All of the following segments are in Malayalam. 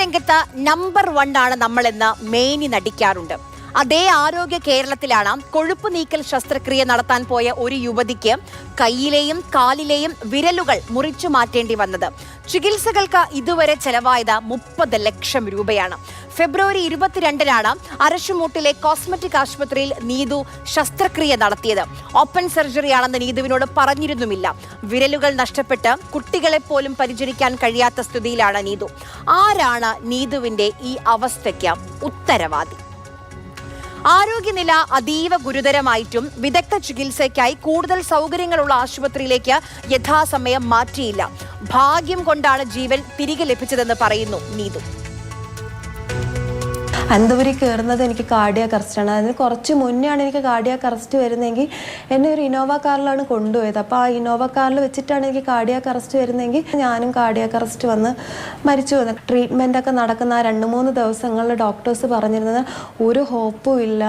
രംഗത്ത് നമ്പർ 1 ആണ് നമ്മളെന്ന് മേനി നടിക്കാറുണ്ട്. അതേ ആരോഗ്യ കേരളത്തിലാണ് കൊഴുപ്പ് നീക്കൽ ശസ്ത്രക്രിയ നടത്താൻ പോയ ഒരു യുവതിക്ക് കൈയിലെയും കാലിലെയും വിരലുകൾ മുറിച്ചു മാറ്റേണ്ടി വന്നത്. ചികിത്സകൾക്ക് ഇതുവരെ ചെലവായത് 30 ലക്ഷം രൂപയാണ്. ഫെബ്രുവരി 22-നാണ് അരശുമൂട്ടിലെ കോസ്മെറ്റിക് ആശുപത്രിയിൽ നീതു ശസ്ത്രക്രിയ നടത്തിയത്. ഓപ്പൺ സർജറിയാണെന്ന് നീതുവിനോട് പറഞ്ഞിരുന്നുമില്ല. വിരലുകൾ നഷ്ടപ്പെട്ട് കുട്ടികളെ പോലും പരിചരിക്കാൻ കഴിയാത്ത സ്ഥിതിയിലാണ് നീതു. ആരാണ് നീതുവിന്റെ ഈ അവസ്ഥയ്ക്ക് ഉത്തരവാദി? ആരോഗ്യനില അതീവ ഗുരുതരമായിട്ടും വിദഗ്ധ ചികിത്സയ്ക്കായി കൂടുതൽ സൗകര്യങ്ങളുള്ള ആശുപത്രിയിലേക്ക് യഥാസമയം മാറ്റിയില്ല. ഭാഗ്യം കൊണ്ടാണ് ജീവൻ തിരികെ ലഭിച്ചതെന്ന് പറയുന്നു നീതു. അനന്തപുരി കയറുന്നത് എനിക്ക് കാർഡിയാക് അറസ്റ്റാണ്. അതിന് കുറച്ച് മുന്നെയാണ് എനിക്ക് കാർഡിയാക് അറസ്റ്റ് വരുന്നതെങ്കിൽ എന്നെ ഒരു ഇന്നോവ കാറിലാണ് കൊണ്ടുപോയത്. അപ്പോൾ ആ ഇന്നോവ കാറിൽ വെച്ചിട്ടാണ് എനിക്ക് കാർഡിയാക് അറസ്റ്റ് വരുന്നതെങ്കിൽ ഞാനും കാർഡിയാക് അറസ്റ്റ് വന്ന് മരിച്ചു വന്നു. ട്രീറ്റ്മെൻറ്റൊക്കെ നടക്കുന്ന ആ 2-3 ദിവസങ്ങളിൽ ഡോക്ടേഴ്സ് പറഞ്ഞിരുന്നത് ഒരു ഹോപ്പും ഇല്ല,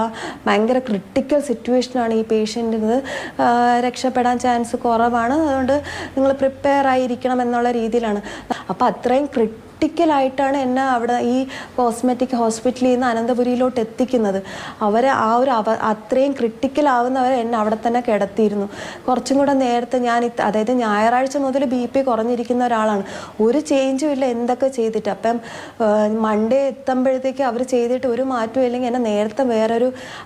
ഭയങ്കര ക്രിട്ടിക്കൽ സിറ്റുവേഷനാണ് ഈ പേഷ്യൻറ്റിന്, രക്ഷപ്പെടാൻ ചാൻസ് കുറവാണ്, അതുകൊണ്ട് നിങ്ങൾ പ്രിപ്പയർ ആയിരിക്കണം എന്നുള്ള രീതിയിലാണ്. അപ്പോൾ അത്രയും ക്രിട്ടിക്കലായിട്ടാണ് എന്നെ അവിടെ ഈ കോസ്മെറ്റിക് ഹോസ്പിറ്റലിൽ നിന്ന് അനന്തപുരിയിലോട്ട് എത്തിക്കുന്നത്. അവരെ ആ ഒരു അത്രയും ക്രിട്ടിക്കലാവുന്നവരെ എന്നെ അവിടെ തന്നെ കിടത്തിയിരുന്നു. കുറച്ചും കൂടെ നേരത്തെ അതായത് ഞായറാഴ്ച മുതൽ BP കുറഞ്ഞിരിക്കുന്ന ഒരാളാണ്. ഒരു ചേഞ്ചും ഇല്ല എന്തൊക്കെ ചെയ്തിട്ട്. അപ്പം മൺഡേ എത്തുമ്പോഴത്തേക്ക് അവർ ചെയ്തിട്ട് ഒരു മാറ്റവും ഇല്ലെങ്കിൽ എന്നെ നേരത്തെ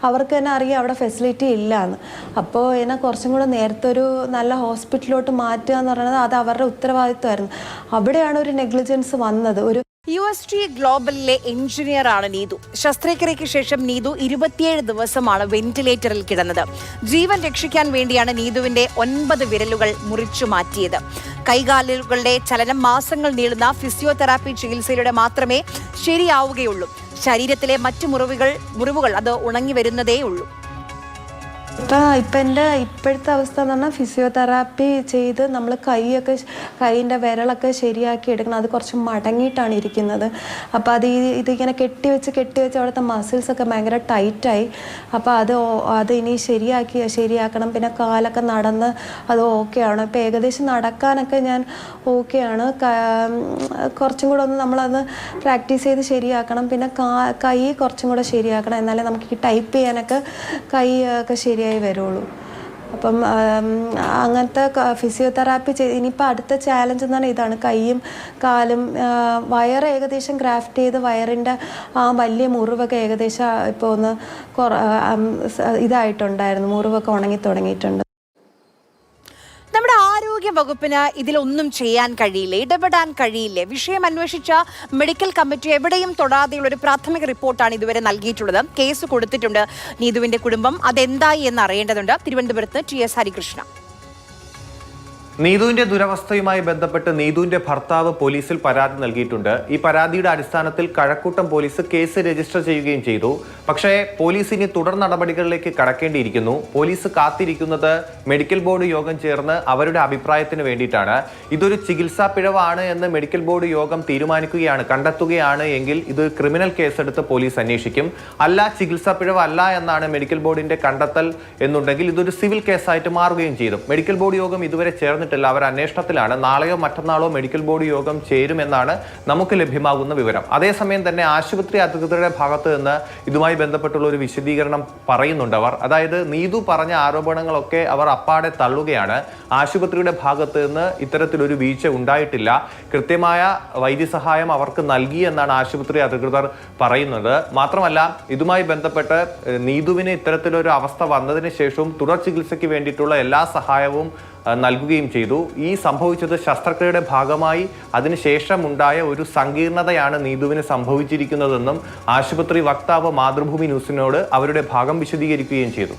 അവർക്ക് തന്നെ അറിയാം അവിടെ ഫെസിലിറ്റി ഇല്ല എന്ന്. അപ്പോൾ എന്നെ കുറച്ചും കൂടെ നേരത്തെ ഒരു നല്ല ഹോസ്പിറ്റലിലോട്ട് മാറ്റുക എന്ന് പറയുന്നത് അത് അവരുടെ ഉത്തരവാദിത്വമായിരുന്നു. അവിടെയാണ് ഒരു നെഗ്ലിജൻസ് വന്നത്. UST ഗ്ലോബലിലെ എഞ്ചിനീയറാണ് നീതു. ശസ്ത്രക്രിയയ്ക്ക് ശേഷം നീതു 27 ദിവസമാണ് വെന്റിലേറ്ററിൽ കിടന്നത്. ജീവൻ രക്ഷിക്കാൻ വേണ്ടിയാണ് നീതുവിന്റെ 9 വിരലുകൾ മുറിച്ചു മാറ്റിയത്. കൈകാലുകളുടെ ചലനം മാസങ്ങൾ നീളുന്ന ഫിസിയോതെറാപ്പി ചികിത്സയിലൂടെ മാത്രമേ ശരിയാവുകയുള്ളൂ. ശരീരത്തിലെ മറ്റു മുറിവുകൾ അത് ഉണങ്ങി വരുന്നതേ ഉള്ളൂ. ഇപ്പം എൻ്റെ ഇപ്പോഴത്തെ അവസ്ഥ എന്ന് പറഞ്ഞാൽ ഫിസിയോതെറാപ്പി ചെയ്ത് നമ്മൾ കൈയിൻ്റെ വിരലൊക്കെ ശരിയാക്കി എടുക്കണം. അത് കുറച്ച് മടങ്ങിയിട്ടാണ് ഇരിക്കുന്നത്. അപ്പോൾ ഇതിങ്ങനെ കെട്ടിവെച്ച് അവിടുത്തെ മസിൽസൊക്കെ ഭയങ്കര ടൈറ്റായി. അപ്പോൾ അത് ഇനി ശരിയാക്കണം. പിന്നെ കാലൊക്കെ നടന്ന് അത് ഓക്കെയാണ്. ഇപ്പോൾ ഏകദേശം നടക്കാനൊക്കെ ഞാൻ ഓക്കെയാണ്. കുറച്ചും കൂടെ ഒന്ന് നമ്മളത് പ്രാക്ടീസ് ചെയ്ത് ശരിയാക്കണം. പിന്നെ കൈ കുറച്ചും കൂടെ ശരിയാക്കണം. എന്നാലേ നമുക്ക് ഈ ടൈപ്പ് ചെയ്യാനൊക്കെ കൈ ഒക്കെ ശരിയായി വരുള്ളൂ. അപ്പം അങ്ങനത്തെ ഫിസിയോതെറാപ്പി ഇനിയിപ്പോൾ അടുത്ത ചാലഞ്ച് എന്ന് പറഞ്ഞാൽ ഇതാണ്. കൈയും കാലും വയറ് ഏകദേശം ഗ്രാഫ്റ്റ് ചെയ്ത് വയറിൻ്റെ ആ വലിയ മുറിവൊക്കെ ഏകദേശം ഇപ്പോൾ ഒന്ന് ഇതായിട്ടുണ്ടായിരുന്നു. മുറിവൊക്കെ ഉണങ്ങി തുടങ്ങിയിട്ടുണ്ട്. നമ്മുടെ ആരോഗ്യ വകുപ്പിന് ഇതിലൊന്നും ചെയ്യാൻ കഴിയില്ല, ഇടപെടാൻ കഴിയില്ലേ? വിഷയം അന്വേഷിച്ച മെഡിക്കൽ കമ്മിറ്റി എവിടെയും തൊടാതെയുള്ള ഒരു പ്രാഥമിക റിപ്പോർട്ടാണ് ഇതുവരെ നൽകിയിട്ടുള്ളത്. കേസ് കൊടുത്തിട്ടുണ്ട് നീതുവിന്റെ കുടുംബം. അതെന്തായി എന്ന് അറിയേണ്ടതുണ്ട്. തിരുവനന്തപുരത്ത് TS ഹരികൃഷ്ണ. നീതുവിന്റെ ദുരവസ്ഥയുമായി ബന്ധപ്പെട്ട് നീതുവിന്റെ ഭർത്താവ് പോലീസിൽ പരാതി നൽകിയിട്ടുണ്ട്. ഈ പരാതിയുടെ അടിസ്ഥാനത്തിൽ കഴക്കൂട്ടം പോലീസ് കേസ് രജിസ്റ്റർ ചെയ്യുകയും ചെയ്തു. പക്ഷേ പോലീസ് ഇനി തുടർ നടപടികളിലേക്ക് കടക്കേണ്ടിയിരിക്കുന്നു. പോലീസ് കാത്തിരിക്കുന്നത് മെഡിക്കൽ ബോർഡ് യോഗം ചേർന്ന് അവരുടെ അഭിപ്രായത്തിന് വേണ്ടിയിട്ടാണ്. ഇതൊരു ചികിത്സാ പിഴവാണ് എന്ന് മെഡിക്കൽ ബോർഡ് യോഗം കണ്ടെത്തുകയാണ് എങ്കിൽ ഇത് ക്രിമിനൽ കേസെടുത്ത് പോലീസ് അന്വേഷിക്കും. അല്ല, ചികിത്സാ പിഴവല്ല എന്നാണ് മെഡിക്കൽ ബോർഡിന്റെ കണ്ടെത്തൽ എന്നുണ്ടെങ്കിൽ ഇതൊരു സിവിൽ കേസായിട്ട് മാറുകയും ചെയ്തു. മെഡിക്കൽ ബോർഡ് യോഗം ഇതുവരെ ചേർന്നിട്ടില്ല, അവർ അന്വേഷണത്തിലാണ്. നാളെയോ മറ്റന്നാളോ മെഡിക്കൽ ബോർഡ് യോഗം ചേരുമെന്നാണ് നമുക്ക് ലഭ്യമാകുന്ന വിവരം. അതേസമയം തന്നെ ആശുപത്രി അധികൃതരുടെ ഭാഗത്ത് നിന്ന് ഇതുമായി ബന്ധപ്പെട്ടുള്ള ഒരു വിശദീകരണം പറയുന്നുണ്ട് അവർ. അതായത് നീതു പറഞ്ഞ ആരോപണങ്ങളൊക്കെ അവർ അപ്പാടെ തള്ളുകയാണ്. ആശുപത്രിയുടെ ഭാഗത്ത് നിന്ന് ഇത്തരത്തിലൊരു വീഴ്ച ഉണ്ടായിട്ടില്ല, കൃത്യമായ വൈദ്യസഹായം അവർക്ക് നൽകി എന്നാണ് ആശുപത്രി അധികൃതർ പറയുന്നത്. മാത്രമല്ല, ഇതുമായി ബന്ധപ്പെട്ട് നീതുവിന് ഇത്തരത്തിലൊരു അവസ്ഥ വന്നതിന് ശേഷവും തുടർ ചികിത്സയ്ക്ക് വേണ്ടിയിട്ടുള്ള എല്ലാ സഹായവും നൽകുകയും ചെയ്തു. ഈ സംഭവിച്ചത് ശസ്ത്രക്രിയയുടെ ഭാഗമായി അതിനുശേഷമുണ്ടായ ഒരു സങ്കീർണതയാണ് നീതുവിന് സംഭവിച്ചിരിക്കുന്നതെന്നും ആശുപത്രി വക്താവ് മാതൃഭൂമി ന്യൂസിനോട് അവരുടെ ഭാഗം വിശദീകരിക്കുകയും ചെയ്തു.